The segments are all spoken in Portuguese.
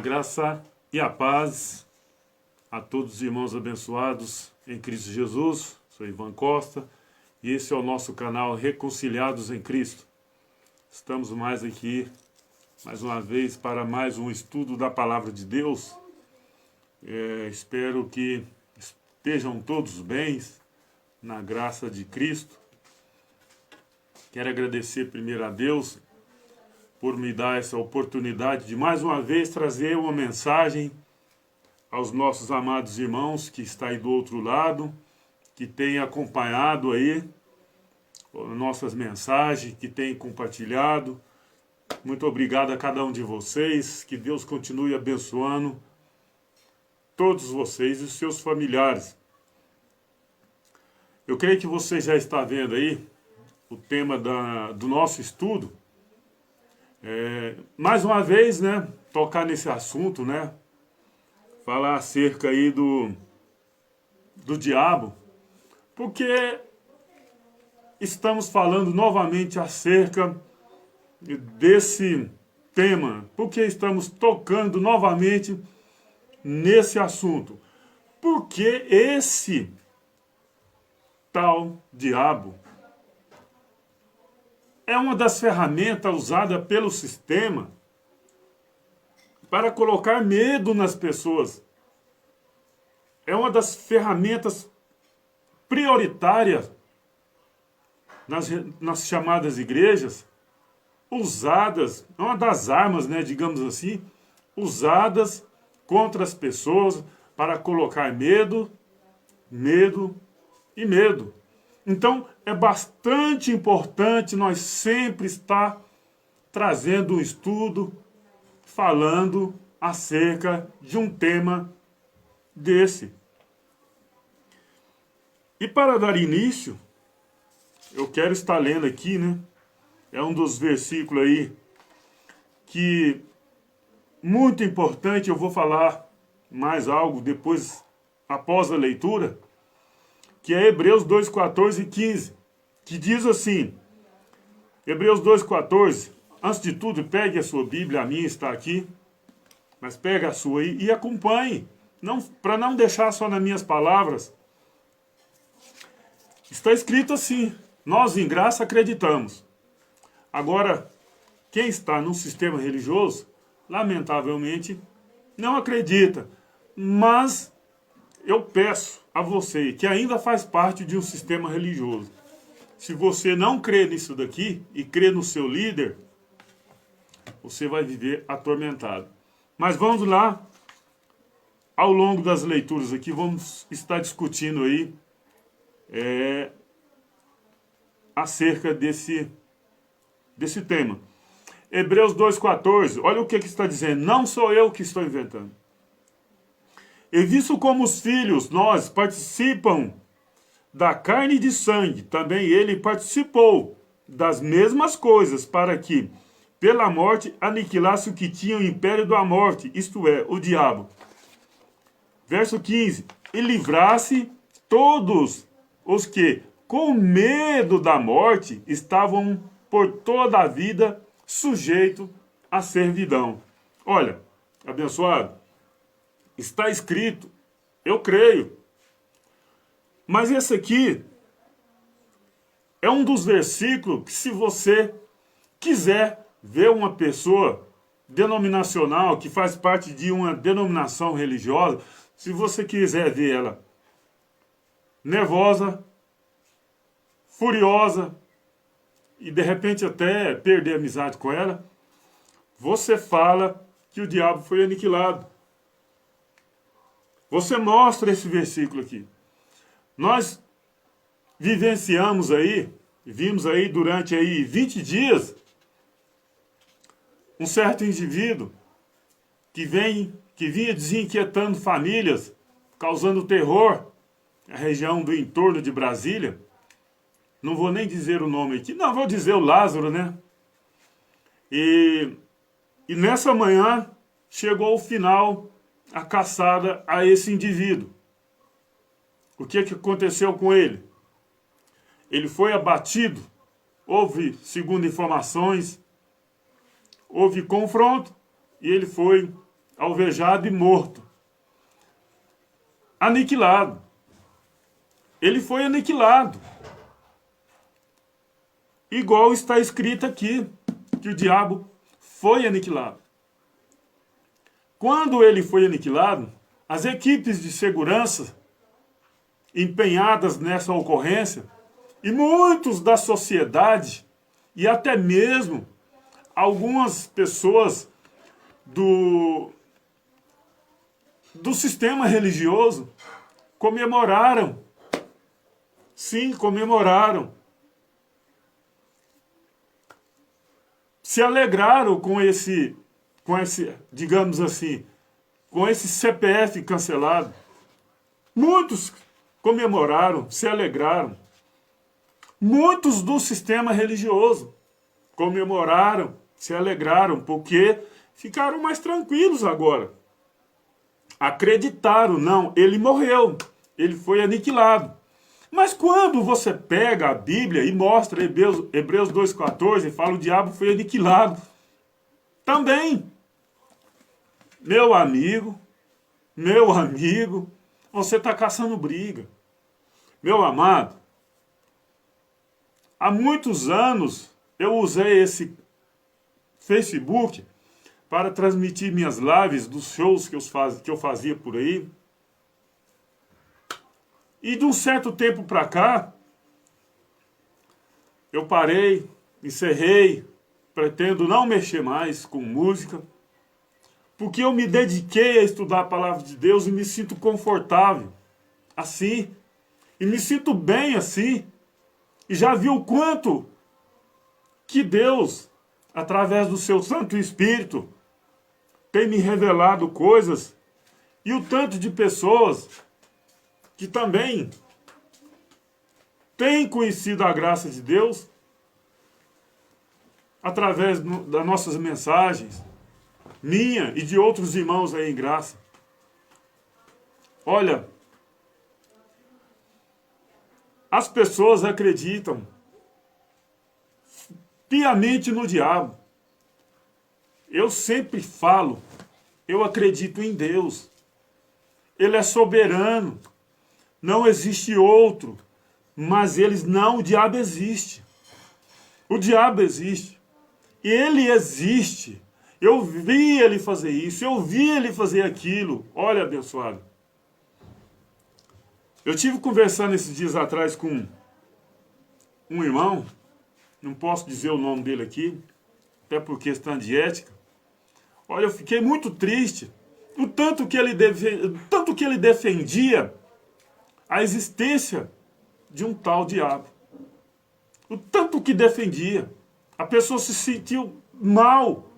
graça e a paz a todos os irmãos abençoados em Cristo Jesus. Sou Ivan Costa e esse é o nosso canal Reconciliados em Cristo. Estamos mais uma vez, para mais um estudo da Palavra de Deus. Espero que estejam todos bem, na graça de Cristo. Quero agradecer primeiro a Deus por me dar essa oportunidade de mais uma vez trazer uma mensagem aos nossos amados irmãos que estão aí do outro lado, que têm acompanhado aí nossas mensagens, que têm compartilhado. Muito obrigado a cada um de vocês, que Deus continue abençoando todos vocês e os seus familiares. Eu creio que você já está vendo aí o tema do nosso estudo. Mais uma vez, né, tocar nesse assunto, né, falar acerca aí do diabo, porque estamos falando novamente acerca desse tema, porque estamos tocando novamente nesse assunto, porque esse tal diabo é uma das ferramentas usadas pelo sistema para colocar medo nas pessoas. É uma das ferramentas prioritárias nas chamadas igrejas, usadas, é uma das armas, né, digamos assim, usadas contra as pessoas para colocar medo, medo e medo. Então, é bastante importante nós sempre estar trazendo um estudo, falando acerca de um tema desse. E para dar início, eu quero estar lendo aqui, né? É um dos versículos aí que, muito importante, eu vou falar mais algo depois, após a leitura, que é Hebreus 2, 14 e 15, que diz assim, Hebreus 2, 14, antes de tudo, pegue a sua Bíblia, a minha está aqui, mas pega a sua aí e acompanhe, para não deixar só nas minhas palavras. Está escrito assim, nós em graça acreditamos. Agora, quem está num sistema religioso, lamentavelmente, não acredita, mas eu peço a você que ainda faz parte de um sistema religioso, se você não crê nisso daqui e crê no seu líder, você vai viver atormentado. Mas vamos lá, ao longo das leituras aqui, vamos estar discutindo aí acerca desse tema. Hebreus 2,14, olha o que está dizendo, não sou eu que estou inventando. E visto como os filhos, nós, participam da carne e de sangue, também ele participou das mesmas coisas, para que, pela morte, aniquilasse o que tinha o império da morte, isto é, o diabo. Verso 15, e livrasse todos os que, com medo da morte, estavam por toda a vida sujeitos à servidão. Olha, abençoado, está escrito, eu creio. Mas esse aqui é um dos versículos que, se você quiser ver uma pessoa denominacional, que faz parte de uma denominação religiosa, se você quiser ver ela nervosa, furiosa, e de repente até perder a amizade com ela, você fala que o diabo foi aniquilado. Você mostra esse versículo aqui. Nós vivenciamos aí, vimos aí durante aí 20 dias, um certo indivíduo que vinha desinquietando famílias, causando terror na região do entorno de Brasília. Não vou nem dizer o nome aqui, não, vou dizer o Lázaro, né? E nessa manhã chegou ao final a caçada a esse indivíduo. O que aconteceu com ele? Ele foi abatido, houve, segundo informações, houve confronto e ele foi alvejado e morto. Aniquilado. Ele foi aniquilado. Igual está escrito aqui, que o diabo foi aniquilado. Quando ele foi aniquilado, as equipes de segurança empenhadas nessa ocorrência, e muitos da sociedade, e até mesmo algumas pessoas do sistema religioso, comemoraram. Sim, comemoraram. Se alegraram com esse, digamos assim, com esse CPF cancelado. Muitos comemoraram, se alegraram. Muitos do sistema religioso comemoraram, se alegraram, porque ficaram mais tranquilos agora. Acreditaram, não, ele morreu, ele foi aniquilado. Mas quando você pega a Bíblia e mostra Hebreus 2,14, fala o diabo foi aniquilado. Também, meu amigo, você está caçando briga. Meu amado, há muitos anos eu usei esse Facebook para transmitir minhas lives dos shows que eu fazia por aí. E de um certo tempo para cá, eu parei, encerrei, pretendo não mexer mais com música, porque eu me dediquei a estudar a palavra de Deus e me sinto confortável assim, e me sinto bem assim, e já vi o quanto que Deus, através do seu Santo Espírito, tem me revelado coisas, e o tanto de pessoas que também têm conhecido a graça de Deus através das nossas mensagens, minha e de outros irmãos aí em graça. Olha, as pessoas acreditam piamente no diabo. Eu sempre falo, eu acredito em Deus. Ele é soberano. Não existe outro, mas o diabo existe. O diabo existe. Ele existe. Eu vi ele fazer isso, eu vi ele fazer aquilo. Olha, abençoado. Eu tive conversando esses dias atrás com um irmão, não posso dizer o nome dele aqui, até por questão de ética. Olha, eu fiquei muito triste. O tanto que ele defendia a existência de um tal diabo. O tanto que defendia. A pessoa se sentiu mal.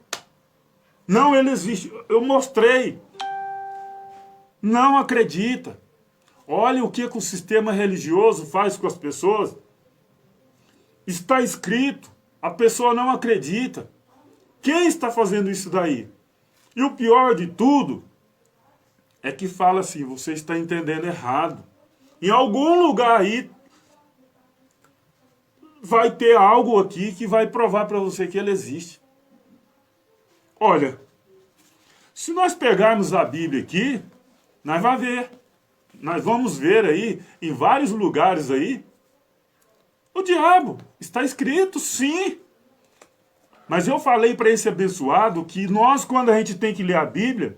Não, ele existe. Eu mostrei. Não acredita. Olha o que o sistema religioso faz com as pessoas. Está escrito. A pessoa não acredita. Quem está fazendo isso daí? E o pior de tudo é que fala assim, você está entendendo errado. Em algum lugar aí vai ter algo aqui que vai provar para você que ele existe. Olha, se nós pegarmos a Bíblia aqui, nós vamos ver aí, em vários lugares aí, o diabo. Está escrito, sim. Mas eu falei para esse abençoado que nós, quando a gente tem que ler a Bíblia,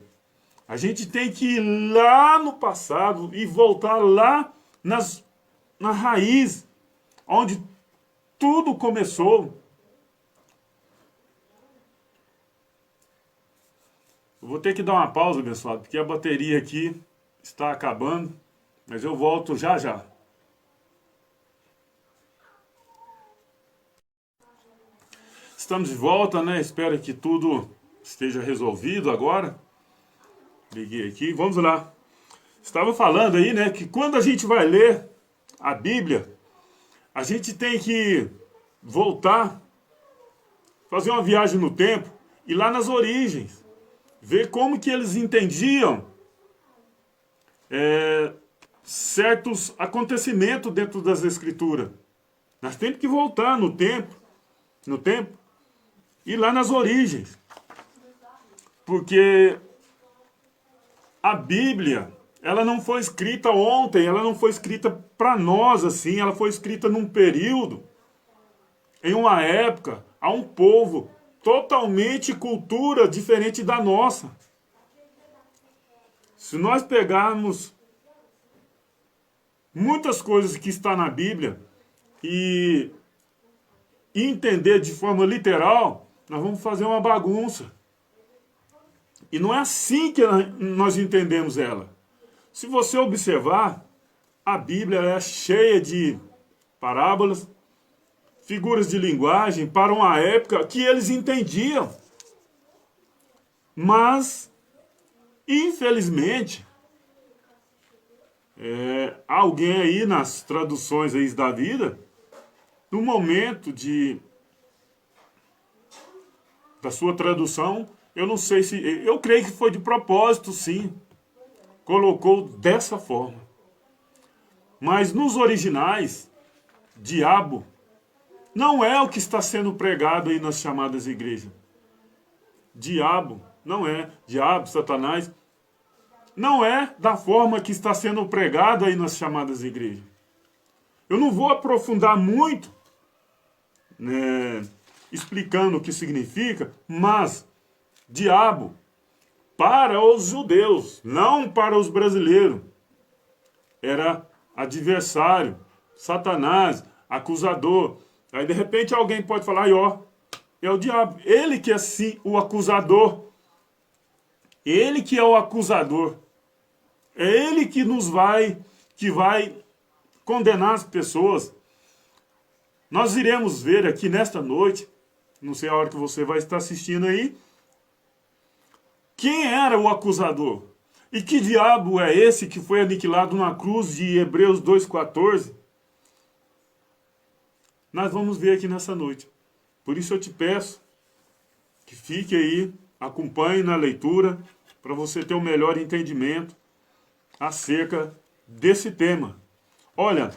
a gente tem que ir lá no passado e voltar lá na raiz, onde tudo começou. Eu vou ter que dar uma pausa, abençoado, porque a bateria aqui está acabando, mas eu volto já já. Estamos de volta, né? Espero que tudo esteja resolvido agora. Liguei aqui, vamos lá. Estava falando aí, né, que quando a gente vai ler a Bíblia, a gente tem que voltar, fazer uma viagem no tempo, ir lá nas origens, ver como que eles entendiam certos acontecimentos dentro das Escrituras. Nós temos que voltar no tempo, ir lá nas origens, porque a Bíblia, ela não foi escrita ontem, ela não foi escrita para nós assim, ela foi escrita num período, em uma época, a um povo totalmente cultura diferente da nossa. Se nós pegarmos muitas coisas que está na Bíblia e entender de forma literal, nós vamos fazer uma bagunça. E não é assim que nós entendemos ela. Se você observar, a Bíblia é cheia de parábolas, figuras de linguagem para uma época que eles entendiam. Mas, infelizmente, alguém aí nas traduções aí da vida, no momento da sua tradução, eu não sei se... Eu creio que foi de propósito, sim. Colocou dessa forma. Mas nos originais, diabo não é o que está sendo pregado aí nas chamadas igrejas. Diabo não é. Diabo, Satanás, não é da forma que está sendo pregado aí nas chamadas igrejas. Eu não vou aprofundar muito, né, explicando o que significa, mas diabo, para os judeus, não para os brasileiros, era adversário, Satanás, acusador. Aí de repente alguém pode falar, aí ó, é o diabo. Ele que é sim o acusador. Ele que é o acusador. É ele que vai condenar as pessoas. Nós iremos ver aqui nesta noite, não sei a hora que você vai estar assistindo aí, quem era o acusador. E que diabo é esse que foi aniquilado na cruz de Hebreus 2,14? Nós vamos ver aqui nessa noite. Por isso eu te peço que fique aí, acompanhe na leitura, para você ter um melhor entendimento acerca desse tema. Olha,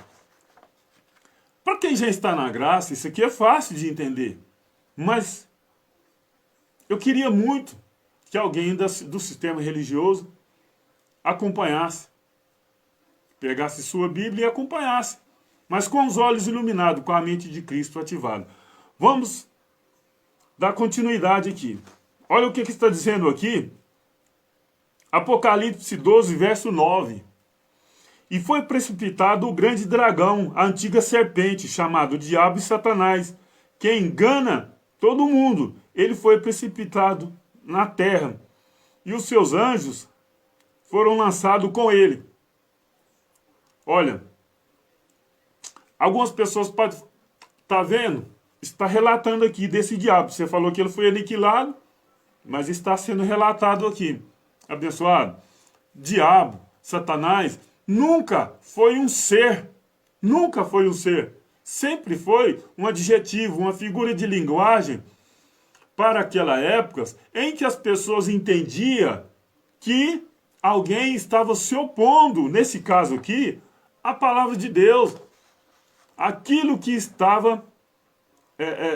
para quem já está na graça, isso aqui é fácil de entender. Mas eu queria muito que alguém do sistema religioso acompanhasse, pegasse sua Bíblia e acompanhasse, mas com os olhos iluminados, com a mente de Cristo ativada. Vamos dar continuidade aqui. Olha o que está dizendo aqui, Apocalipse 12, verso 9. E foi precipitado o grande dragão, a antiga serpente, chamado Diabo e Satanás, que engana todo mundo. Ele foi precipitado na terra, e os seus anjos foram lançados com ele. Olha, algumas pessoas podem estar vendo, está relatando aqui desse diabo. Você falou que ele foi aniquilado, mas está sendo relatado aqui. Abençoado, diabo, Satanás, nunca foi um ser. Nunca foi um ser. Sempre foi um adjetivo, uma figura de linguagem para aquela época em que as pessoas entendiam que alguém estava se opondo, nesse caso aqui, à palavra de Deus. Aquilo que estava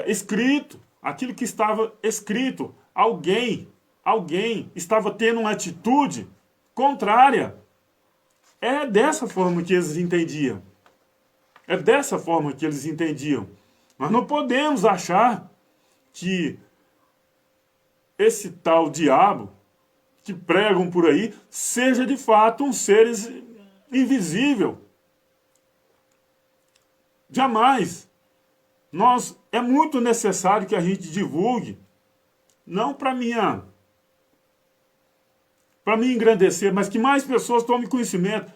escrito, aquilo que estava escrito, alguém estava tendo uma atitude contrária. É dessa forma que eles entendiam. É dessa forma que eles entendiam. Nós não podemos achar que esse tal diabo que pregam por aí seja de fato um ser invisível. Jamais. É muito necessário que a gente divulgue, não para me engrandecer, mas que mais pessoas tomem conhecimento.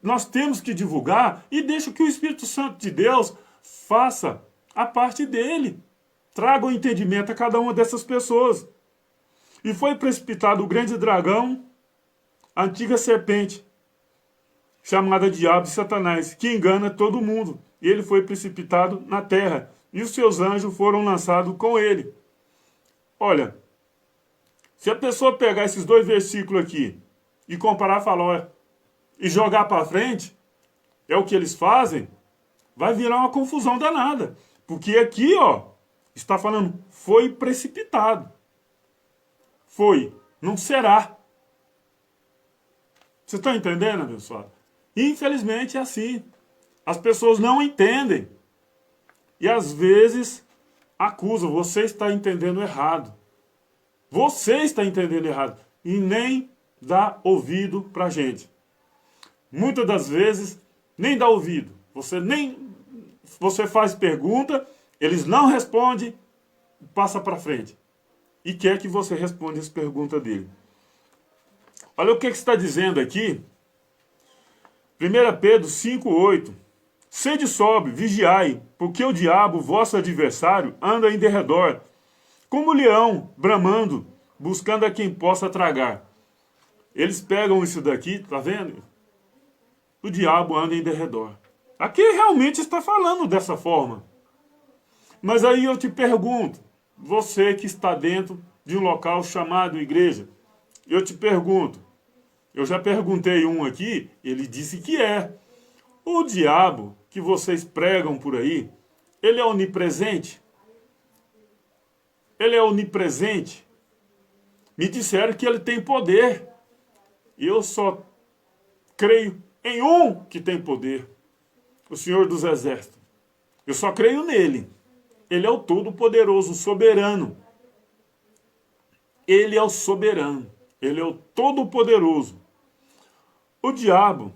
Nós temos que divulgar e deixa que o Espírito Santo de Deus faça a parte dele. Traga o entendimento a cada uma dessas pessoas. E foi precipitado o grande dragão, a antiga serpente, chamada Diabo e Satanás, que engana todo mundo. E ele foi precipitado na terra, e os seus anjos foram lançados com ele. Olha, se a pessoa pegar esses dois versículos aqui e comparar, falar, e jogar para frente, é o que eles fazem, vai virar uma confusão danada. Porque aqui, ó, está falando, foi precipitado. Foi, não será. Você está entendendo, abençoado? Infelizmente é assim. As pessoas não entendem. E às vezes acusam, você está entendendo errado. Você está entendendo errado. E nem dá ouvido para a gente. Muitas das vezes nem dá ouvido. Você faz pergunta, eles não respondem, passa para frente. E quer que você responda as perguntas dele. Olha o que está dizendo aqui. 1 Pedro 5,8. Sede sóbrio, vigiai, porque o diabo, vosso adversário, anda em derredor, como leão, bramando, buscando a quem possa tragar. Eles pegam isso daqui, tá vendo? O diabo anda em derredor. Aqui realmente está falando dessa forma. Mas aí eu te pergunto, você que está dentro de um local chamado igreja, eu te pergunto, eu já perguntei um aqui, ele disse que é. O diabo que vocês pregam por aí, ele é onipresente? Ele é onipresente? Me disseram que ele tem poder. Eu só creio em um que tem poder. O Senhor dos Exércitos. Eu só creio nele. Ele é o Todo-Poderoso, soberano. Ele é o soberano. Ele é o Todo-Poderoso. O diabo,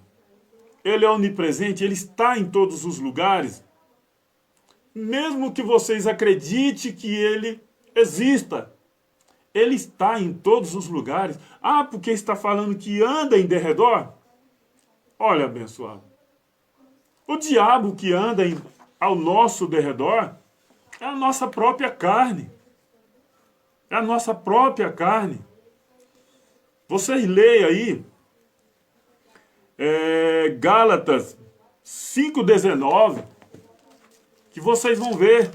ele é onipresente, ele está em todos os lugares. Mesmo que vocês acreditem que ele exista, ele está em todos os lugares. Ah, porque está falando que anda em derredor? Olha, abençoado. O diabo que anda ao nosso derredor é a nossa própria carne. É a nossa própria carne. Vocês leiam aí Gálatas 5,19, que vocês vão ver.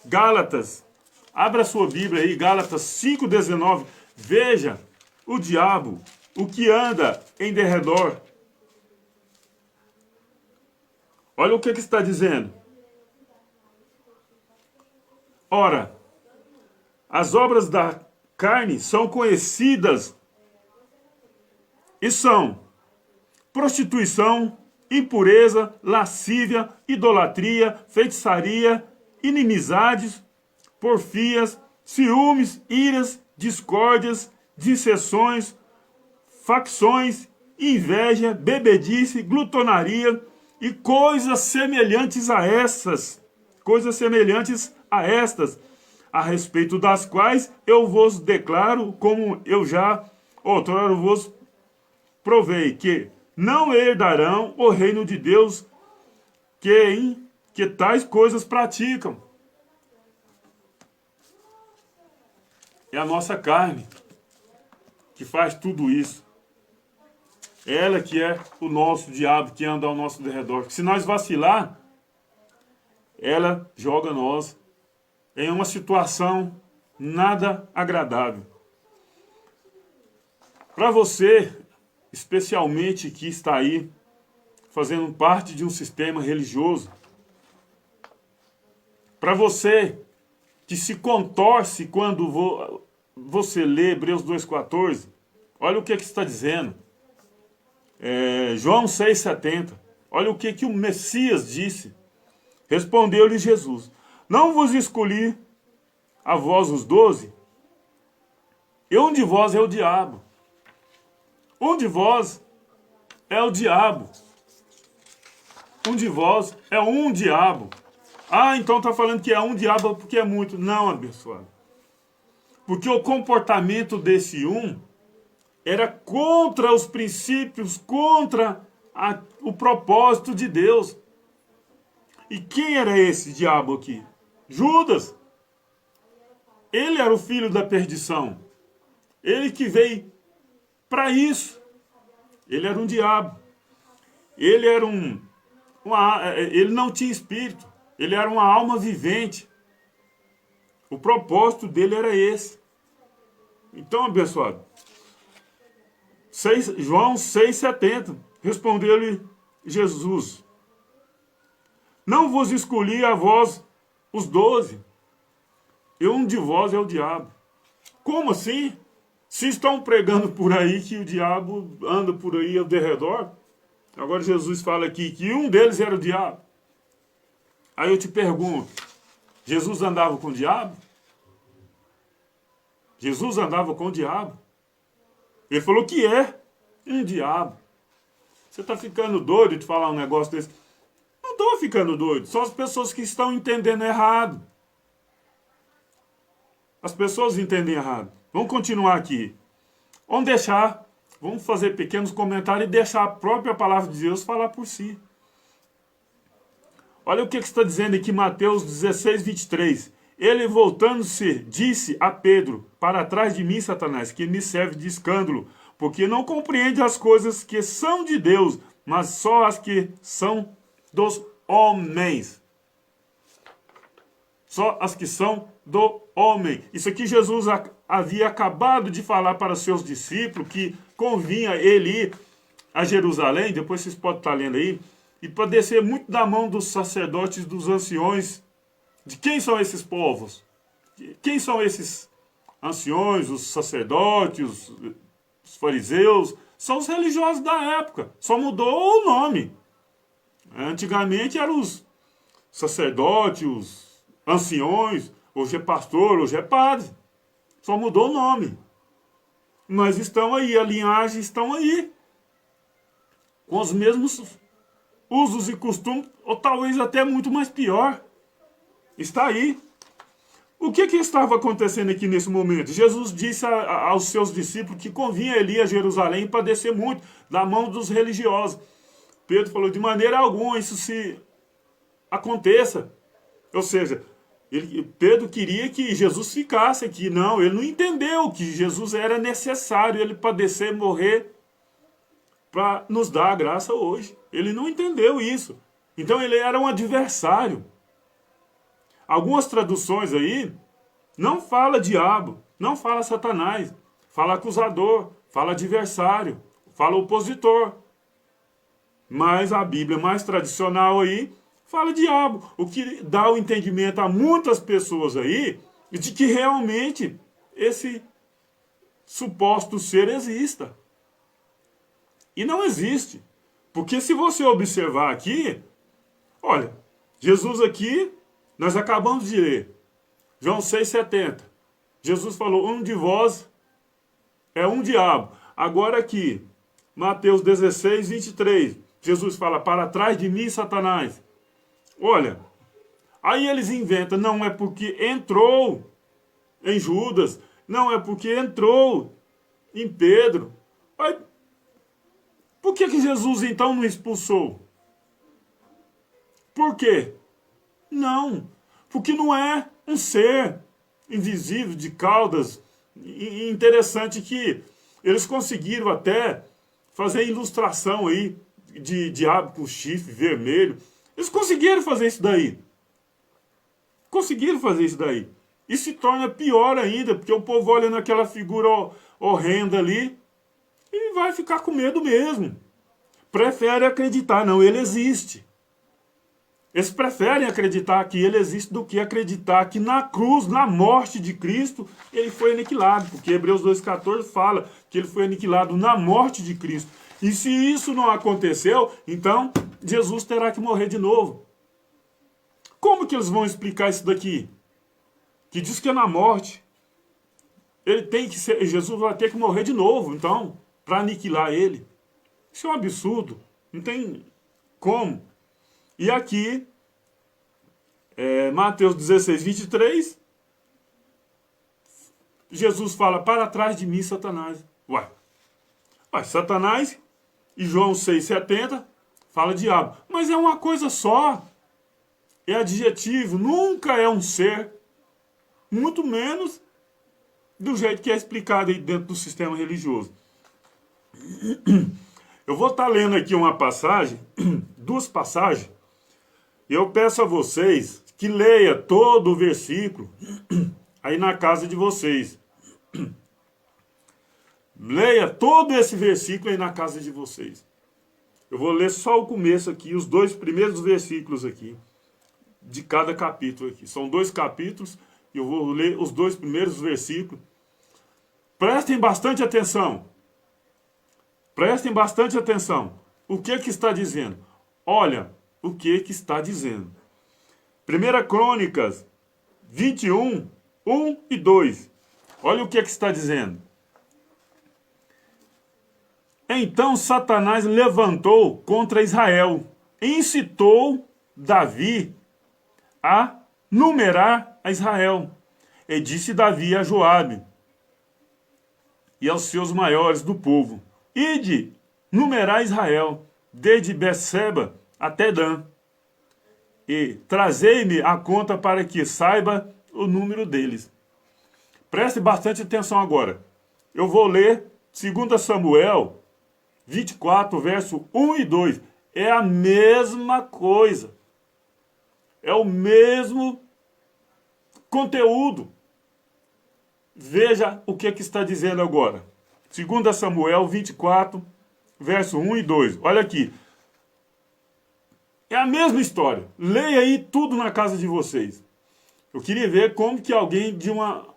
Gálatas, abra sua Bíblia aí, Gálatas 5,19. Veja o diabo, o que anda em derredor. Olha o que está dizendo. Ora, as obras da carne são conhecidas e são prostituição, impureza, lascívia, idolatria, feitiçaria, inimizades, porfias, ciúmes, iras, discórdias, dissensões, facções, inveja, bebedice, glutonaria e coisas semelhantes a estas, a respeito das quais eu vos declaro, como eu já outrora vos provei, que não herdarão o reino de Deus que tais coisas praticam. É a nossa carne que faz tudo isso. Ela que é o nosso diabo que anda ao nosso derredor. Se nós vacilar, ela joga nós em uma situação nada agradável. Para você, especialmente que está aí fazendo parte de um sistema religioso, para você que se contorce quando você lê Hebreus 2,14, olha o que está dizendo. João 6,70. Olha o que o Messias disse. Respondeu-lhe Jesus: não vos escolhi a vós os 12? E um de vós é o diabo. Um de vós é o diabo. Um de vós é um diabo. Ah, então está falando que é um diabo porque é muito. Não, abençoado. Porque o comportamento desse um era contra os princípios, contra o propósito de Deus. E quem era esse diabo aqui? Judas. Ele era o filho da perdição. Ele que veio para isso. Ele era um diabo. Ele era ele não tinha espírito. Ele era uma alma vivente. O propósito dele era esse. Então, abençoado, João 6,70. Respondeu-lhe Jesus: não vos escolhi a vós os 12, e um de vós é o diabo. Como assim? Se estão pregando por aí que o diabo anda por aí ao derredor, agora Jesus fala aqui que um deles era o diabo. Aí eu te pergunto, Jesus andava com o diabo? Jesus andava com o diabo? Ele falou que é um diabo. Você está ficando doido de falar um negócio desse? Não estou ficando doido. São as pessoas que estão entendendo errado. As pessoas entendem errado. Vamos continuar aqui. Vamos fazer pequenos comentários e deixar a própria palavra de Deus falar por si. Olha o que está dizendo aqui, Mateus 16, 23. Ele, voltando-se, disse a Pedro: para trás de mim, Satanás, que me serve de escândalo, porque não compreende as coisas que são de Deus, mas só as que são dos homens. Só as que são do homem. Isso aqui Jesus havia acabado de falar para os seus discípulos, que convinha ele ir a Jerusalém, depois vocês podem estar lendo aí, e padecer muito da mão dos sacerdotes, dos anciões. De quem são esses povos? Quem são esses anciões, os sacerdotes, os fariseus? São os religiosos da época. Só mudou o nome. Antigamente eram os sacerdotes, os anciões, hoje é pastor, hoje é padre. Só mudou o nome. Mas estão aí, a linhagem estão aí. Com os mesmos usos e costumes, ou talvez até muito mais pior. Está aí. O que estava acontecendo aqui nesse momento? Jesus disse aos seus discípulos que convinha ele ir a Jerusalém e padecer muito da mão dos religiosos. Pedro falou, de maneira alguma isso se aconteça. Ou seja, Pedro queria que Jesus ficasse aqui. Não, ele não entendeu que Jesus era necessário ele padecer, morrer, para nos dar a graça hoje. Ele não entendeu isso. Então ele era um adversário. Algumas traduções aí não fala diabo, não fala Satanás, fala acusador, fala adversário, fala opositor. Mas a Bíblia mais tradicional aí fala diabo, o que dá o entendimento a muitas pessoas aí de que realmente esse suposto ser exista. E não existe. Porque se você observar aqui, olha, Jesus aqui, nós acabamos de ler, João 6,70. Jesus falou, um de vós é um diabo. Agora aqui, Mateus 16, 23. Jesus fala, para trás de mim, Satanás. Olha, aí eles inventam, não é porque entrou em Judas, não é porque entrou em Pedro. Aí, por que Jesus então não expulsou? Por quê? Não, porque não é um ser invisível de caudas. E interessante que eles conseguiram até fazer ilustração aí de diabo com chifre vermelho. Eles conseguiram fazer isso daí. Conseguiram fazer isso daí. E se torna pior ainda, porque o povo olha naquela figura horrenda ali e vai ficar com medo mesmo. Prefere acreditar, não, ele existe. Eles preferem acreditar que ele existe do que acreditar que na cruz, na morte de Cristo, ele foi aniquilado. Porque Hebreus 2,14 fala que ele foi aniquilado na morte de Cristo. E se isso não aconteceu, então Jesus terá que morrer de novo. Como que eles vão explicar isso daqui? Que diz que é na morte. Jesus vai ter que morrer de novo, então, para aniquilar ele. Isso é um absurdo. Não tem como. E aqui, Mateus 16, 23, Jesus fala, para trás de mim, Satanás. Ué, Satanás e João 6, 70 fala diabo. Mas é uma coisa só. É adjetivo, nunca é um ser. Muito menos do jeito que é explicado aí dentro do sistema religioso. Eu vou estar lendo aqui uma passagem, duas passagens. Eu peço a vocês que leia todo o versículo aí na casa de vocês. Leia todo esse versículo aí na casa de vocês. Eu vou ler só o começo aqui, os 2 primeiros versículos aqui, de cada capítulo aqui. São 2 capítulos e eu vou ler os 2 primeiros versículos Prestem bastante atenção. Prestem bastante atenção. O que está dizendo? Olha o que está dizendo. 1 Crônicas 21, 1 e 2. Olha o que está dizendo. Então Satanás levantou contra Israel, incitou Davi a numerar a Israel. E disse Davi a Joabe e aos seus maiores do povo: Ide, numerar Israel, desde Berseba até Dan, e trazei-me a conta para que saiba o número deles. Preste bastante atenção agora. Eu vou ler 2 Samuel 24, verso 1 e 2. É a mesma coisa. É o mesmo conteúdo. Veja o que está dizendo agora. 2 Samuel 24, verso 1 e 2. Olha aqui. É a mesma história. Leia aí tudo na casa de vocês. Eu queria ver como que alguém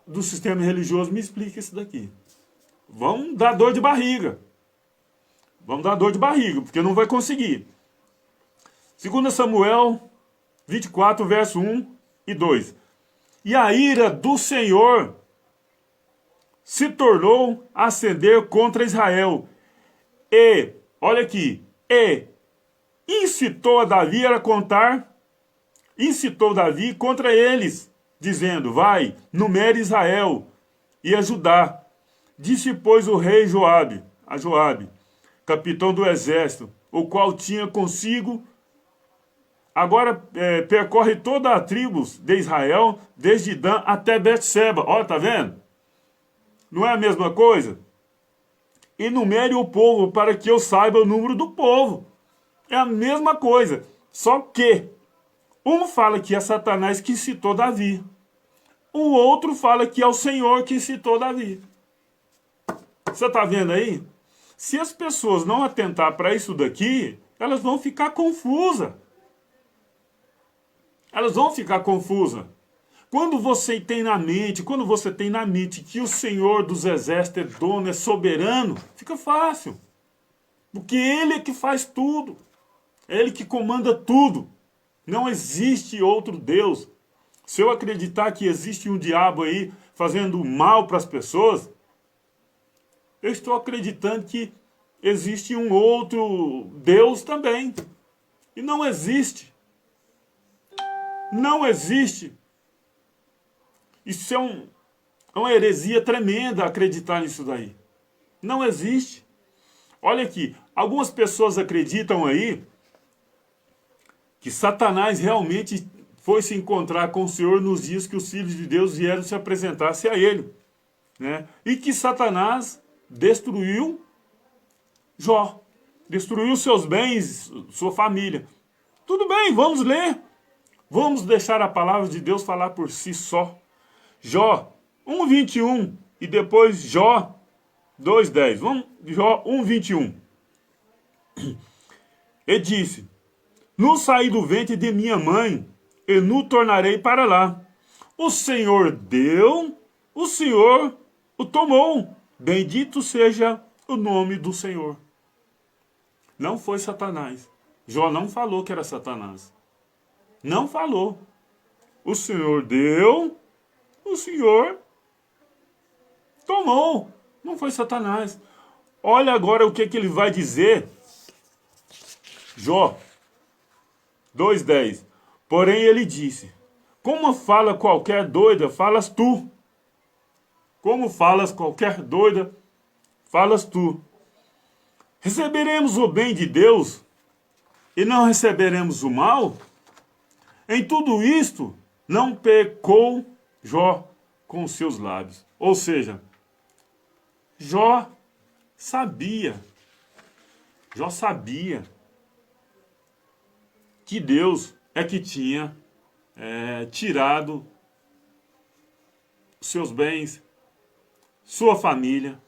do sistema religioso me explica isso daqui. Vamos dar dor de barriga. Vamos dar dor de barriga, porque não vai conseguir. 2 Samuel 24, verso 1 e 2. E a ira do Senhor se tornou a acender contra Israel. E, olha aqui, incitou a Davi a contar, incitou Davi contra eles, dizendo: vai, numere Israel e a Judá. Disse, pois, o rei a Joabe, capitão do exército, o qual tinha consigo, agora percorre toda a tribo de Israel, desde Dan até Betseba. Ó, tá vendo? Não é a mesma coisa? E numere o povo para que eu saiba o número do povo. É a mesma coisa. Só que um fala que é Satanás que citou Davi. O outro fala que é o Senhor que citou Davi. Você está vendo aí? Se as pessoas não atentar para isso daqui, elas vão ficar confusas. Elas vão ficar confusas. Quando você tem na mente que o Senhor dos exércitos é dono, é soberano, fica fácil. Porque Ele é que faz tudo. É Ele que comanda tudo. Não existe outro Deus. Se eu acreditar que existe um diabo aí fazendo mal para as pessoas, eu estou acreditando que existe um outro Deus também. E não existe. Não existe. Isso é uma heresia tremenda acreditar nisso daí. Não existe. Olha aqui, algumas pessoas acreditam aí que Satanás realmente foi se encontrar com o Senhor nos dias que os filhos de Deus vieram se apresentar-se a ele, né? E que Satanás destruiu Jó, destruiu seus bens, sua família. Tudo bem, vamos ler. Vamos deixar a palavra de Deus falar por si só. Jó 1:21 e depois Jó 2:10. Vamos, Jó 1:21. E disse: no saí do ventre de minha mãe, e no tornarei para lá. O Senhor deu, o Senhor o tomou. Bendito seja o nome do Senhor. Não foi Satanás. Jó não falou que era Satanás. Não falou. O Senhor deu, o Senhor tomou. Não foi Satanás. Olha agora o que ele vai dizer. Jó 2:10. Porém ele disse: como fala qualquer doida, falas tu. Como falas qualquer doida, falas tu. Receberemos o bem de Deus e não receberemos o mal? Em tudo isto, não pecou Jó com os seus lábios. Ou seja, Jó sabia que Deus é que tinha tirado seus bens, sua família.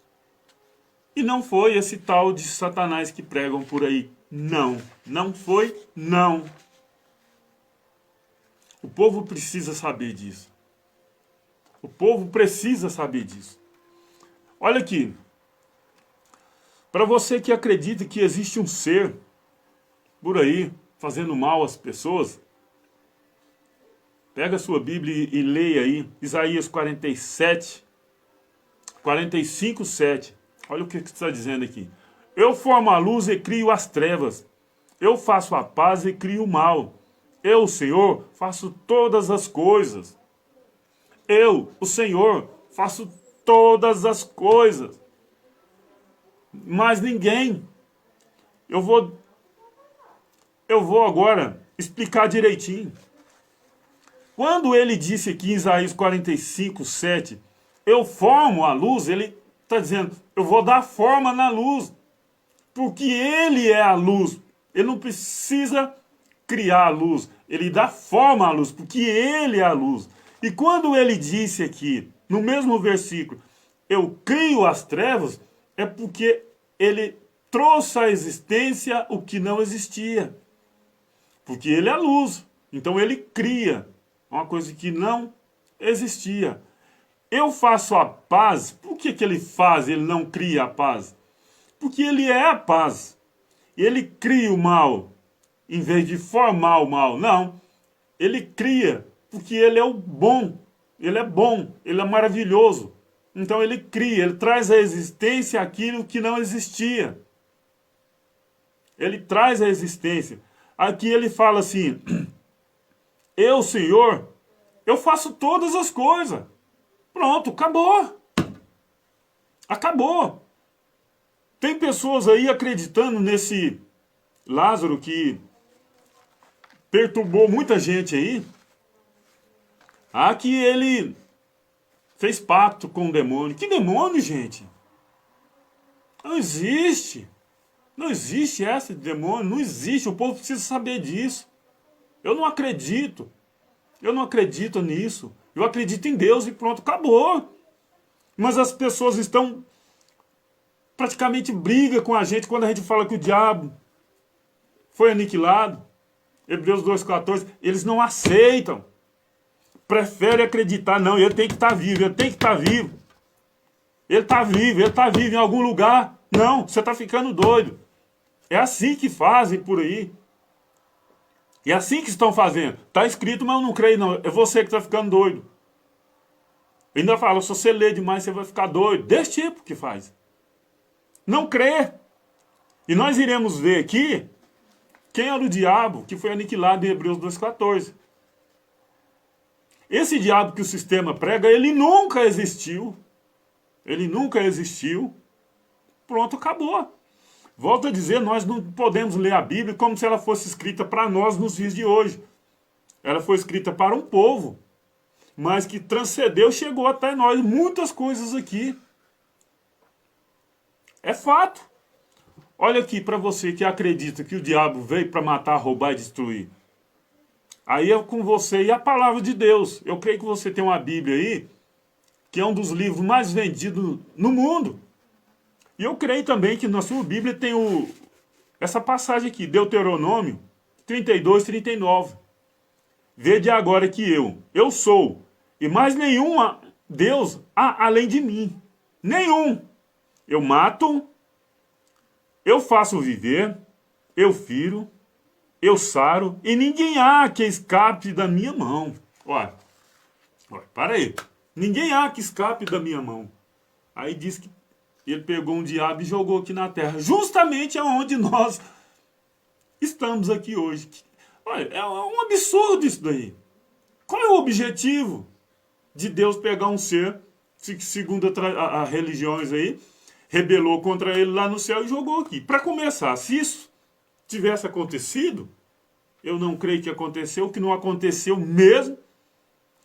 E não foi esse tal de Satanás que pregam por aí. Não, não foi, não. O povo precisa saber disso. O povo precisa saber disso. Olha aqui. Para você que acredita que existe um ser por aí fazendo mal às pessoas, pega a sua Bíblia e leia aí Isaías 47, 45, 7. Olha o que está dizendo aqui. Eu formo a luz e crio as trevas. Eu faço a paz e crio o mal. Eu, o Senhor, faço todas as coisas. Eu, o Senhor, faço todas as coisas. Mas ninguém. Eu vou agora explicar direitinho. Quando ele disse aqui em Isaías 45, 7, eu formo a luz, ele está dizendo, eu vou dar forma na luz. Porque ele é a luz. Ele não precisa criar a luz. Ele dá forma à luz, porque ele é a luz. E quando ele disse aqui, no mesmo versículo, eu crio as trevas, é porque ele trouxe à existência o que não existia. Porque ele é a luz. Então ele cria uma coisa que não existia. Eu faço a paz. Por que ele faz, ele não cria a paz? Porque ele é a paz. Ele cria o mal, em vez de formar o mal. Não. Ele cria, porque ele é o bom. Ele é bom, ele é maravilhoso. Então ele cria, ele traz à existência aquilo que não existia. Ele traz à existência. Aqui ele fala assim, eu, Senhor, eu faço todas as coisas. Pronto, acabou. Acabou. Tem pessoas aí acreditando nesse Lázaro que perturbou muita gente aí. Que ele fez pacto com o demônio. Que demônio, gente? Não existe. Não existe esse demônio. Não existe. O povo precisa saber disso. Eu não acredito. Eu não acredito nisso. Eu acredito em Deus e pronto, acabou. Mas as pessoas estão praticamente brigam com a gente quando a gente fala que o diabo foi aniquilado. Hebreus 2,14. Eles não aceitam. Preferem acreditar. Não, ele tem que estar vivo. Ele tem que estar vivo. Ele está vivo. Ele está vivo em algum lugar. Não, você está ficando doido. É assim que fazem por aí. É assim que estão fazendo. Está escrito, mas eu não creio não. É você que está ficando doido. Ainda fala, se você ler demais, você vai ficar doido. Desse tipo que faz. Não crê. E nós iremos ver aqui quem era o diabo que foi aniquilado em Hebreus 2,14. Esse diabo que o sistema prega, ele nunca existiu. Ele nunca existiu. Pronto, acabou. Volto a dizer, nós não podemos ler a Bíblia como se ela fosse escrita para nós nos dias de hoje. Ela foi escrita para um povo, mas que transcendeu, chegou até nós muitas coisas aqui. É fato. Olha aqui para você que acredita que o diabo veio para matar, roubar e destruir. Aí é com você e a palavra de Deus. Eu creio que você tem uma Bíblia aí, que é um dos livros mais vendidos no mundo. E eu creio também que na sua Bíblia tem essa passagem aqui, Deuteronômio 32, 39. Vede agora que eu sou, e mais nenhum Deus há além de mim. Nenhum. Eu mato, eu faço viver, eu firo, eu saro, e ninguém há que escape da minha mão. Olha, para aí. Ninguém há que escape da minha mão. Aí diz que ele pegou um diabo e jogou aqui na terra. Justamente aonde nós estamos aqui hoje. Olha, é um absurdo isso daí. Qual é o objetivo de Deus pegar um ser, segundo as religiões aí, rebelou contra ele lá no céu e jogou aqui? Para começar, se isso tivesse acontecido, eu não creio que aconteceu, que não aconteceu mesmo.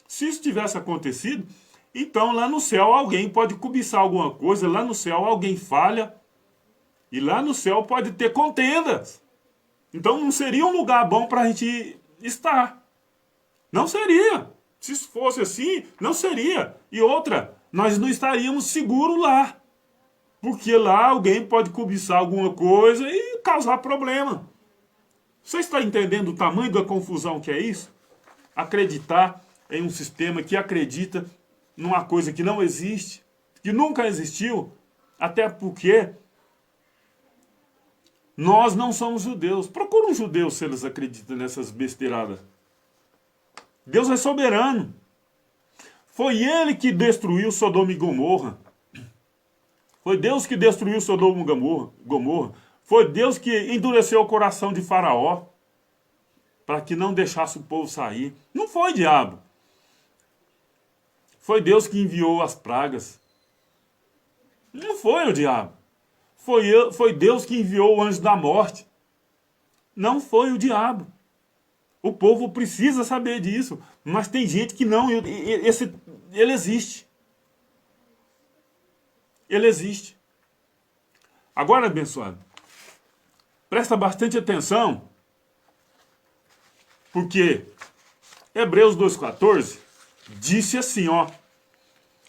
Se isso tivesse acontecido, então lá no céu alguém pode cobiçar alguma coisa, lá no céu alguém falha, e lá no céu pode ter contendas. Então não seria um lugar bom para a gente estar. Não seria. Se isso fosse assim, não seria. E outra, nós não estaríamos seguros lá. Porque lá alguém pode cobiçar alguma coisa e causar problema. Você está entendendo o tamanho da confusão que é isso? Acreditar em um sistema que acredita numa coisa que não existe, que nunca existiu, até porque nós não somos judeus. Procura um judeu se eles acreditam nessas besteiradas. Deus é soberano. Foi ele que destruiu Sodoma e Gomorra. Foi Deus que destruiu Sodoma e Gomorra. Foi Deus que endureceu o coração de Faraó para que não deixasse o povo sair. Não foi o diabo. Foi Deus que enviou as pragas. Não foi o diabo. Foi Deus que enviou o anjo da morte. Não foi o diabo. O povo precisa saber disso. Mas tem gente que não. Ele existe. Ele existe. Agora, abençoado, presta bastante atenção, porque Hebreus 2,14 disse assim, ó: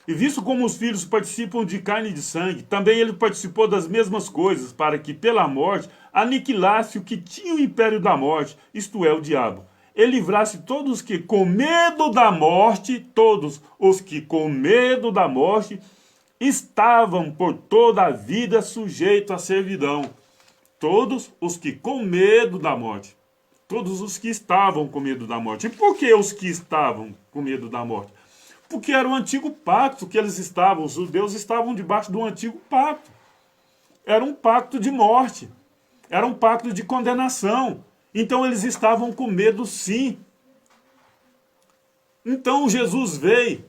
e visto como os filhos participam de carne e de sangue, também ele participou das mesmas coisas, para que pela morte aniquilasse o que tinha o império da morte, isto é, o diabo. Ele livrasse todos os que com medo da morte, todos os que com medo da morte, estavam por toda a vida sujeitos à servidão. Todos os que com medo da morte. Todos os que estavam com medo da morte. E por que os que estavam com medo da morte? Porque era o antigo pacto que eles estavam. Os judeus estavam debaixo do antigo pacto. Era um pacto de morte. Era um pacto de condenação. Então eles estavam com medo, sim. Então Jesus veio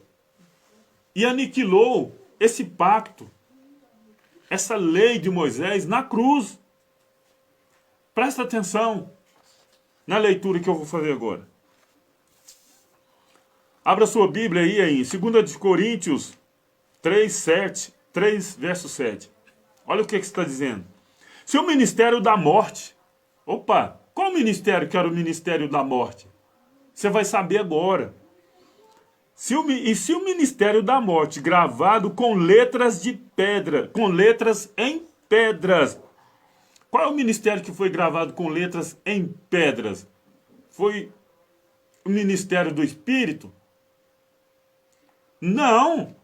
e aniquilou esse pacto, essa lei de Moisés na cruz. Presta atenção na leitura que eu vou fazer agora. Abra sua Bíblia aí em 2 Coríntios 3, verso 7. Olha o que está dizendo. Se o ministério da morte... Opa, qual ministério que era o ministério da morte? Você vai saber agora. Se o ministério da morte, gravado com letras de pedra, com letras em pedras. Qual é o ministério que foi gravado com letras em pedras? Foi o ministério do Espírito? Não.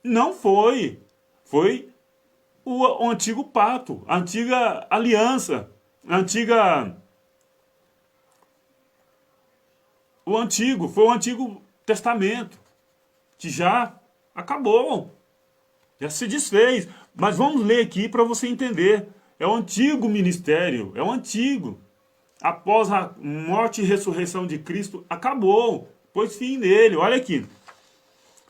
Não foi. Foi o antigo pacto, a antiga aliança, foi o Antigo Testamento, que já acabou, já se desfez. Mas vamos ler aqui para você entender. É o antigo ministério, é o antigo. Após a morte e ressurreição de Cristo, acabou, pôs fim nele. Olha aqui.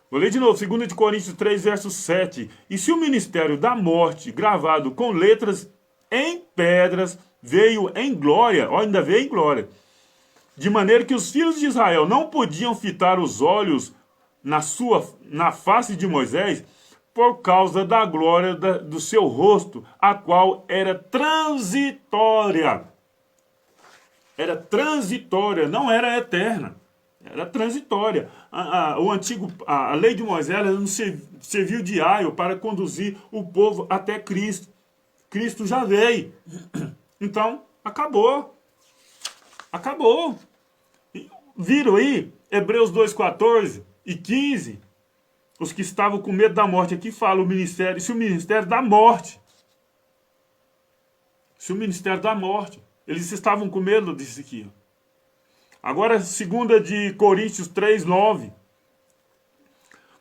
Vou ler de novo, 2 Coríntios 3, verso 7. E se o ministério da morte, gravado com letras em pedras, veio em glória, ó, ainda veio em glória, de maneira que os filhos de Israel não podiam fitar os olhos na face de Moisés, por causa da glória do seu rosto, a qual era transitória. Era transitória, não era eterna. Era transitória. A lei de Moisés não serviu de aio para conduzir o povo até Cristo. Cristo já veio. Então, acabou. Acabou. Viram aí? Hebreus 2,14 e 15. Os que estavam com medo da morte. Aqui fala o ministério. Se o ministério da morte. Se o ministério da morte. Eles estavam com medo disso aqui. Agora, 2 de Coríntios 3, 9.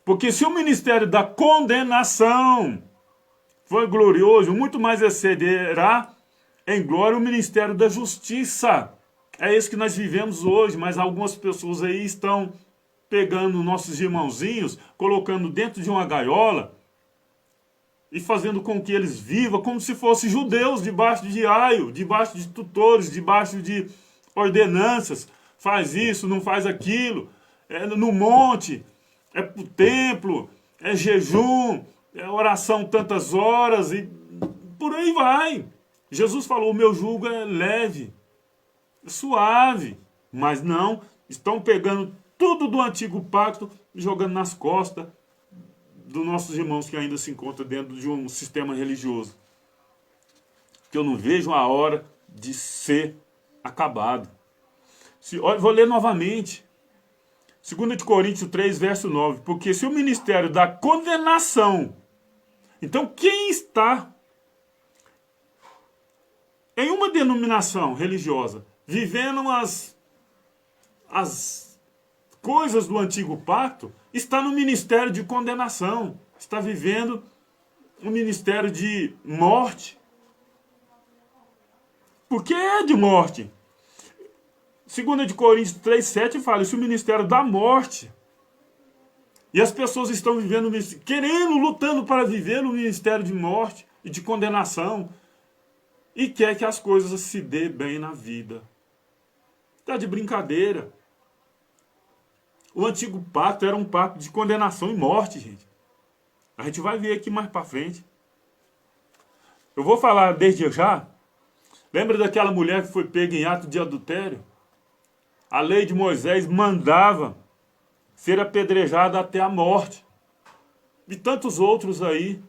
Porque se o ministério da condenação foi glorioso, muito mais excederá em glória o ministério da justiça. É isso que nós vivemos hoje, mas algumas pessoas aí estão pegando nossos irmãozinhos, colocando dentro de uma gaiola e fazendo com que eles vivam como se fossem judeus, debaixo de aio, debaixo de tutores, debaixo de ordenanças. Faz isso, não faz aquilo, é no monte, é pro templo, é jejum, é oração tantas horas e por aí vai. Jesus falou, o meu jugo é leve, é suave, mas não, estão pegando tudo do antigo pacto e jogando nas costas dos nossos irmãos que ainda se encontram dentro de um sistema religioso. Que eu não vejo a hora de ser acabado. Vou ler novamente. 2 de Coríntios 3, verso 9. Porque se o ministério da condenação... Então, quem está em uma denominação religiosa, vivendo as coisas do antigo pacto, está no ministério de condenação. Está vivendo um ministério de morte. Porque é de morte. 2 de Coríntios 3, 7 fala isso, o ministério da morte. E as pessoas estão vivendo, querendo, lutando para viver no ministério de morte e de condenação. E quer que as coisas se dê bem na vida. Está de brincadeira. O antigo pacto era um pacto de condenação e morte, gente. A gente vai ver aqui mais para frente. Eu vou falar desde já. Lembra daquela mulher que foi pega em ato de adultério? A lei de Moisés mandava ser apedrejada até a morte. E tantos outros aí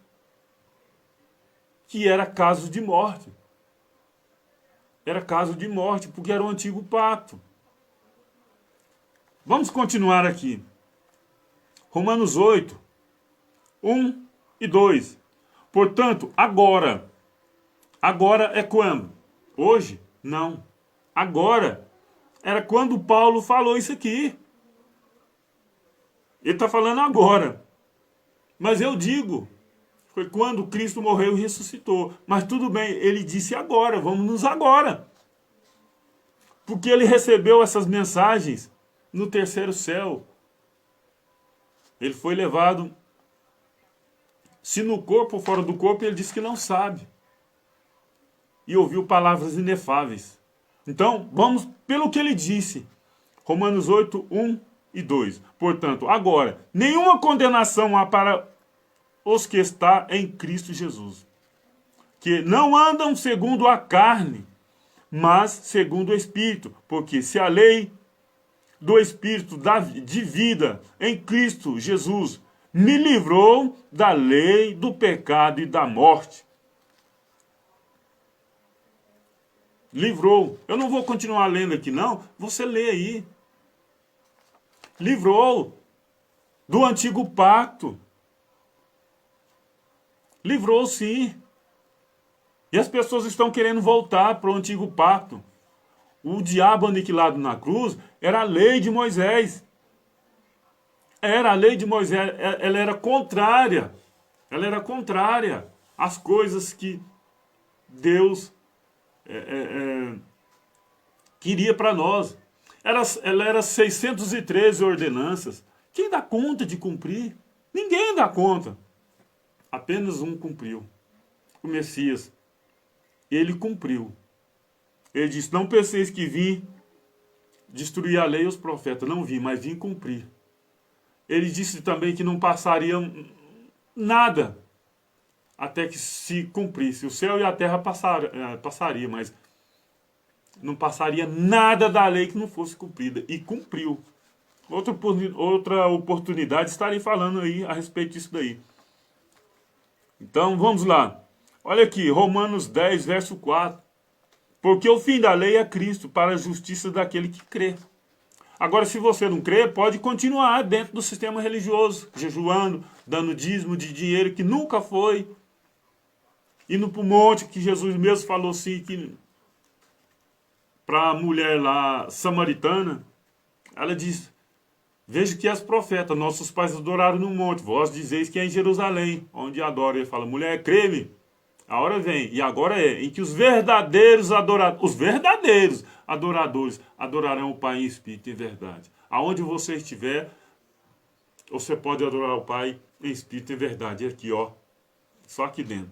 que era caso de morte. Era caso de morte, porque era o antigo pacto. Vamos continuar aqui. Romanos 8, 1 e 2. Portanto, agora. Agora é quando? Hoje? Não. Agora. Era quando Paulo falou isso aqui. Ele está falando agora. Mas eu digo, foi quando Cristo morreu e ressuscitou. Mas tudo bem, ele disse agora, vamos nos agora. Porque ele recebeu essas mensagens no terceiro céu. Ele foi levado, se no corpo ou fora do corpo, ele disse que não sabe. E ouviu palavras inefáveis. Então, vamos pelo que ele disse. Romanos 8, 1 e 2. Portanto, agora, nenhuma condenação há para os que está em Cristo Jesus, que não andam segundo a carne, mas segundo o Espírito. Porque se a lei do Espírito de vida em Cristo Jesus me livrou da lei do pecado e da morte. Livrou. Eu não vou continuar lendo aqui, não. Você lê aí. Livrou do antigo pacto. Livrou, sim. E as pessoas estão querendo voltar para o antigo pacto. O diabo aniquilado na cruz era a lei de Moisés. Era a lei de Moisés. Ela era contrária. Ela era contrária às coisas que Deus queria para nós. Ela era 613 ordenanças. Quem dá conta de cumprir? Ninguém dá conta. Apenas um cumpriu. O Messias. Ele cumpriu. Ele disse, não penseis que vim destruir a lei e os profetas. Não vim, mas vim cumprir. Ele disse também que não passaria nada até que se cumprisse. O céu e a terra passaria, mas não passaria nada da lei que não fosse cumprida. E cumpriu. Outra oportunidade estarei falando aí a respeito disso daí. Então, vamos lá. Olha aqui, Romanos 10, verso 4. Porque o fim da lei é Cristo, para a justiça daquele que crê. Agora, se você não crê, pode continuar dentro do sistema religioso, jejuando, dando dízimo de dinheiro que nunca foi, indo para o monte, que Jesus mesmo falou assim, que para a mulher lá samaritana, ela diz, veja que as profetas, nossos pais adoraram no monte, vós dizeis que é em Jerusalém, onde adora. Ele fala, mulher, crê-me, a hora vem, e agora é, em que os verdadeiros adoradores adorarão o Pai em espírito e em verdade. Aonde você estiver, você pode adorar o Pai em espírito e em verdade. E aqui, ó, só aqui dentro.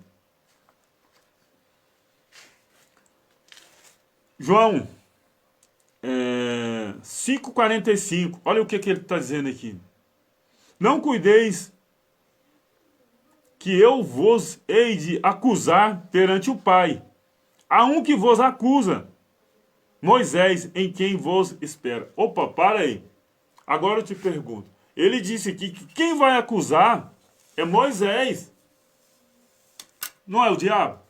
João 5,45, olha o que ele está dizendo aqui. Não cuideis que eu vos hei de acusar perante o Pai. Há um que vos acusa, Moisés, em quem vos espera. Opa, para aí. Agora eu te pergunto. Ele disse aqui que quem vai acusar é Moisés. Não é o diabo?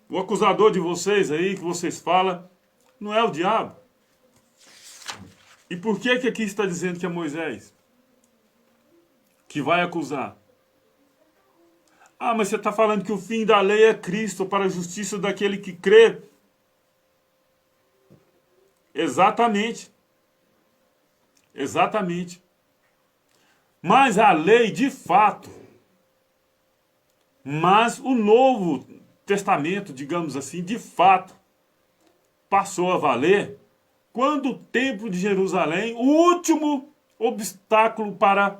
O acusador de vocês aí, que vocês falam, não é o diabo? E por que aqui está dizendo que é Moisés que vai acusar? Ah, mas você está falando que o fim da lei é Cristo para a justiça daquele que crê. Exatamente. Exatamente. Mas a lei, de fato, mas o Novo Testamento, digamos assim, de fato, passou a valer quando o Templo de Jerusalém, o último obstáculo para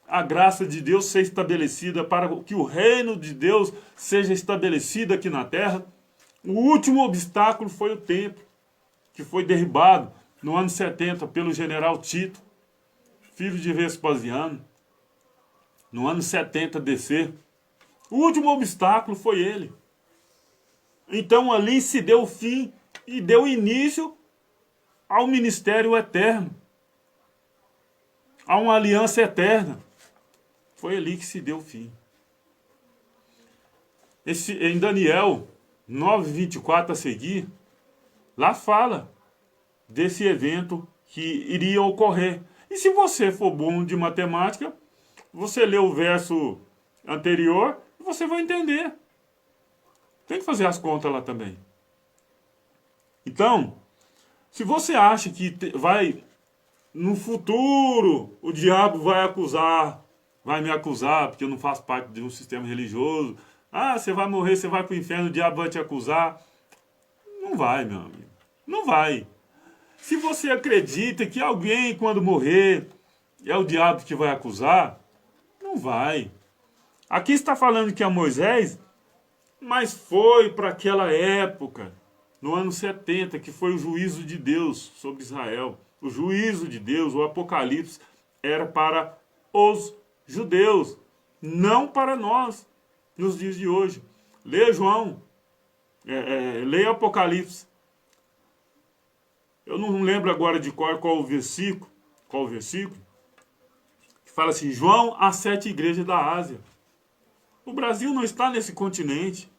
a graça de Deus ser estabelecida, para que o reino de Deus seja estabelecido aqui na terra, o último obstáculo foi o templo, que foi derribado no ano 70 pelo general Tito, filho de Vespasiano, no ano 70 DC. O último obstáculo foi ele. Então ali se deu fim e deu início ao ministério eterno, a uma aliança eterna. Foi ali que se deu fim. Em Daniel 9:24 a seguir, lá fala desse evento que iria ocorrer. E se você for bom de matemática, você lê o verso anterior e você vai entender. Tem que fazer as contas lá também. Então, se você acha que vai, no futuro, o diabo vai me acusar, porque eu não faço parte de um sistema religioso. Ah, você vai morrer, você vai para o inferno, o diabo vai te acusar. Não vai, meu amigo. Não vai. Se você acredita que alguém, quando morrer, é o diabo que vai acusar, não vai. Aqui está falando que é Moisés, mas foi para aquela época, no ano 70, que foi o juízo de Deus sobre Israel. O juízo de Deus, o Apocalipse, era para os judeus, não para nós, nos dias de hoje. Leia João, leia Apocalipse. Eu não lembro agora de qual o versículo, que fala assim, João às 7 igrejas da Ásia. O Brasil não está nesse continente.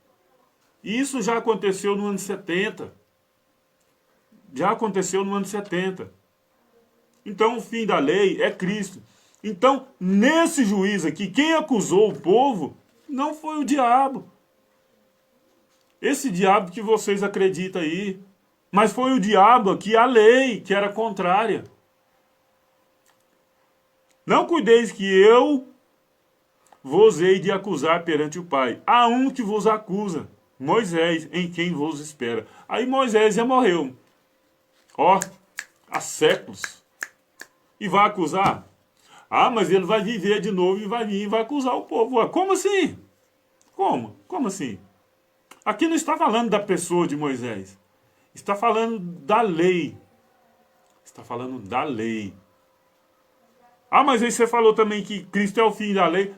E isso já aconteceu no ano 70. Já aconteceu no ano 70. Então o fim da lei é Cristo. Então, nesse juízo aqui, quem acusou o povo não foi o diabo. Esse diabo que vocês acreditam aí. Mas foi o diabo aqui, a lei, que era contrária. Não cuideis que eu vos hei de acusar perante o Pai. Há um que vos acusa, Moisés, em quem vos espera. Aí Moisés já morreu. Ó, há séculos. E vai acusar? Ah, mas ele vai viver de novo e vai vir e vai acusar o povo. Ué, como assim? Como? Como assim? Aqui não está falando da pessoa de Moisés. Está falando da lei. Está falando da lei. Ah, mas aí você falou também que Cristo é o fim da lei.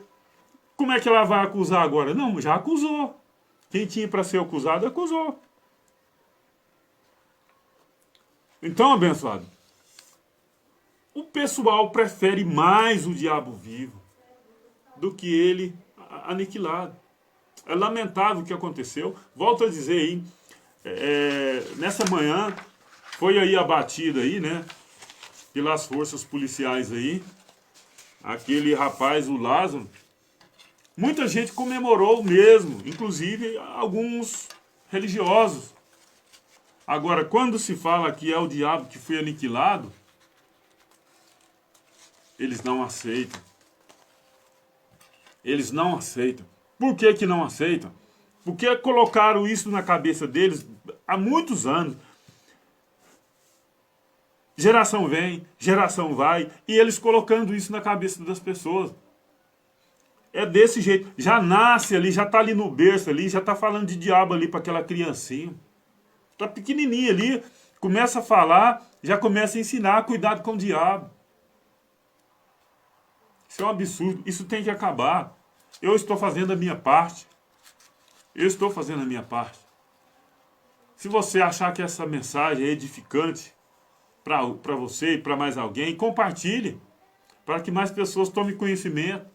Como é que ela vai acusar agora? Não, já acusou. Quem tinha para ser acusado, acusou. Então, abençoado, o pessoal prefere mais o diabo vivo do que ele aniquilado. É lamentável o que aconteceu. Volto a dizer aí, nessa manhã foi aí abatida aí, né, pelas forças policiais aí, aquele rapaz, o Lázaro. Muita gente comemorou mesmo, inclusive alguns religiosos. Agora, quando se fala que é o diabo que foi aniquilado, eles não aceitam. Eles não aceitam. Por que que não aceitam? Porque colocaram isso na cabeça deles há muitos anos. Geração vem, geração vai, e eles colocando isso na cabeça das pessoas. É desse jeito. Já nasce ali, já está ali no berço ali, já está falando de diabo ali para aquela criancinha. Está pequenininha ali, começa a falar, já começa a ensinar, cuidado com o diabo. Isso é um absurdo, isso tem que acabar. Eu estou fazendo a minha parte. Eu estou fazendo a minha parte. Se você achar que essa mensagem é edificante para você e para mais alguém, compartilhe, para que mais pessoas tomem conhecimento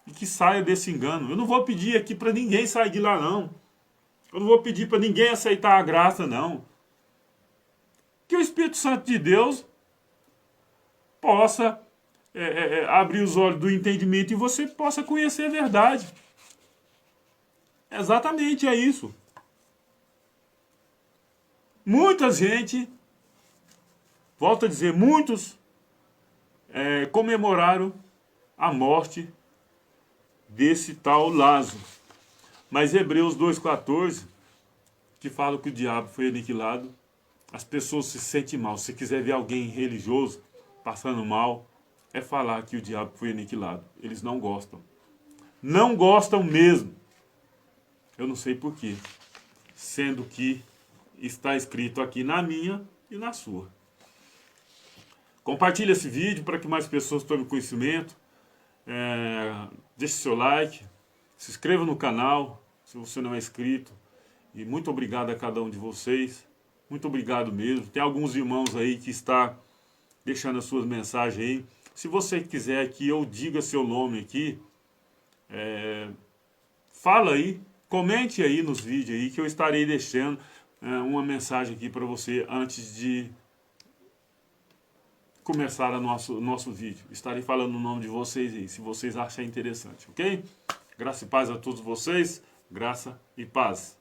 e que saia desse engano. Eu não vou pedir aqui para ninguém sair de lá, não. Eu não vou pedir para ninguém aceitar a graça, não. Que o Espírito Santo de Deus possa abrir os olhos do entendimento e você possa conhecer a verdade. Exatamente, é isso. Muita gente, volto a dizer, muitos comemoraram a morte desse tal Lázaro. Mas Hebreus 2,14, que fala que o diabo foi aniquilado, as pessoas se sentem mal. Se você quiser ver alguém religioso passando mal, é falar que o diabo foi aniquilado. Eles não gostam. Não gostam mesmo. Eu não sei porquê. Sendo que está escrito aqui na minha e na sua. Compartilhe esse vídeo para que mais pessoas tomem conhecimento. Deixe seu like. Se inscreva no canal, se você não é inscrito. E muito obrigado a cada um de vocês. Muito obrigado mesmo. Tem alguns irmãos aí que está deixando as suas mensagens aí. Se você quiser que eu diga seu nome aqui, fala aí, comente aí nos vídeos aí que eu estarei deixando uma mensagem aqui para você antes de começar o nosso vídeo. Estarei falando o nome de vocês aí, se vocês acharem interessante, ok? Graça e paz a todos vocês, graça e paz.